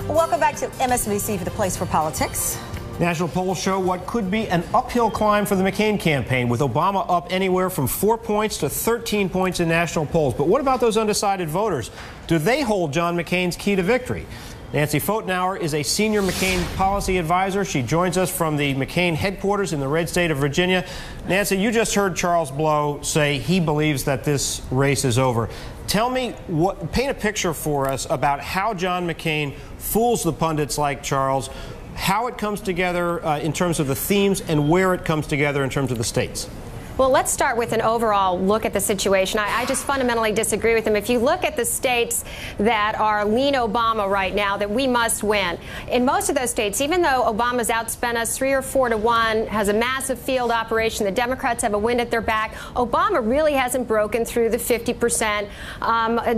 Welcome back to MSNBC for the place for politics. National polls show what could be an uphill climb for the McCain campaign, with Obama up anywhere from 4 points to 13 points in national polls. But what about those undecided voters? Do they hold John McCain's key to victory? Nancy Pfotenhauer is a senior McCain policy advisor. She joins us from the McCain headquarters in the red state of Virginia. Nancy, you just heard Charles Blow say he believes that this race is over. Tell me, paint a picture for us about how John McCain fools the pundits like Charles, how it comes together in terms of the themes, and where it comes together in terms of the states. Well, let's start with an overall look at the situation. I just fundamentally disagree with him. If you look at the states that are lean Obama right now, that we must win, in most of those states, even though Obama's outspent us 3 or 4 to 1, has a massive field operation, the Democrats have a wind at their back, Obama really hasn't broken through the 50%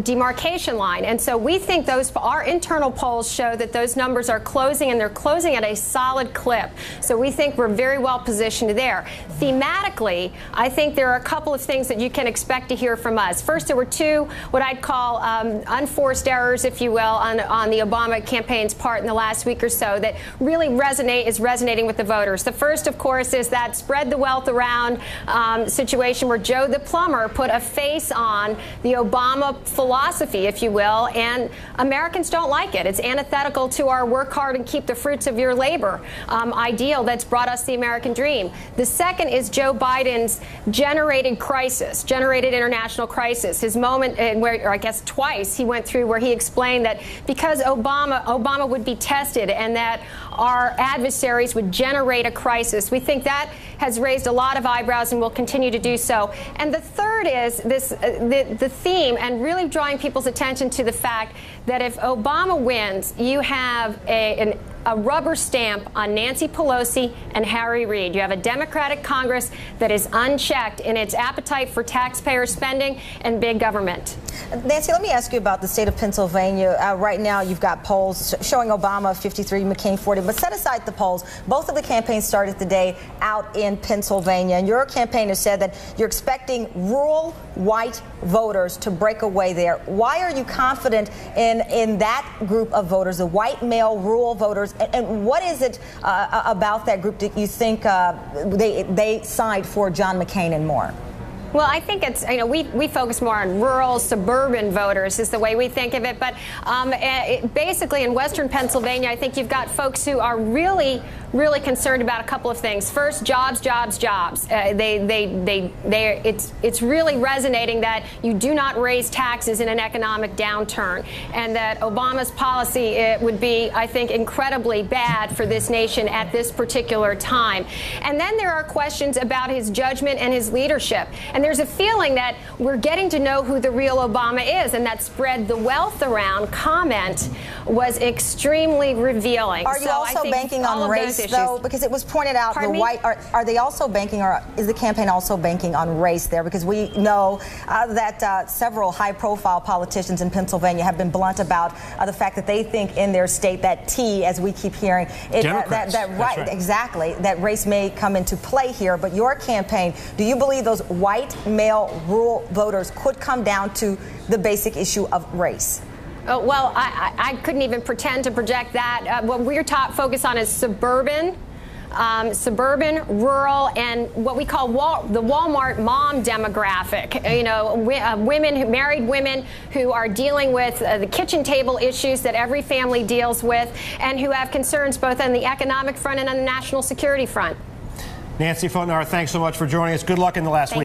demarcation line. And so we think our internal polls show that those numbers are closing, and they're closing at a solid clip. So we think we're very well positioned there. Thematically, I think there are a couple of things that you can expect to hear from us. First, there were 2 what I'd call unforced errors, if you will, on the Obama campaign's part in the last week or so that really is resonating with the voters. The first, of course, is that spread the wealth around situation where Joe the plumber put a face on the Obama philosophy, if you will, and Americans don't like it. It's antithetical to our work hard and keep the fruits of your labor ideal that's brought us the American dream. The second is Joe Biden's generated international crisis. His moment where, I guess twice, he went through where he explained that because Obama would be tested and that our adversaries would generate a crisis. We think that has raised a lot of eyebrows and will continue to do so. And the third is the theme, and really drawing people's attention to the fact that if Obama wins, you have a rubber stamp on Nancy Pelosi and Harry Reid. You have a Democratic Congress that is unchecked in its appetite for taxpayer spending and big government. Nancy, let me ask you about the state of Pennsylvania. Right now, you've got polls showing Obama 53, McCain 40. But set aside the polls. Both of the campaigns started the day out in Pennsylvania. And your campaign has said that you're expecting rural white voters to break away there. Why are you confident in that group of voters, the white male rural voters? And what is it about that group that you think they side for John McCain and more? Well, I think it's, we focus more on rural, suburban voters is the way we think of it. But basically in western Pennsylvania, I think you've got folks who are really concerned about a couple of things. First, jobs. It's really resonating that you do not raise taxes in an economic downturn, and that Obama's policy would be, I think, incredibly bad for this nation at this particular time. And then there are questions about his judgment and his leadership. And there's a feeling that we're getting to know who the real Obama is, and that spread the wealth around comment was extremely revealing. Are you also banking on race, though? Because it was pointed out the white, are they also banking, or is the campaign also banking on race there? Because we know that several high-profile politicians in Pennsylvania have been blunt about the fact that they think in their state that T, as we keep hearing, right, exactly, that race may come into play here. But your campaign, do you believe those white male rural voters could come down to the basic issue of race? Well, I couldn't even pretend to project that. What we're focused on is suburban, rural, and what we call the Wal-Mart mom demographic. Married women who are dealing with the kitchen table issues that every family deals with, and who have concerns both on the economic front and on the national security front. Nancy Pfotenhauer, thanks so much for joining us. Good luck in the last week.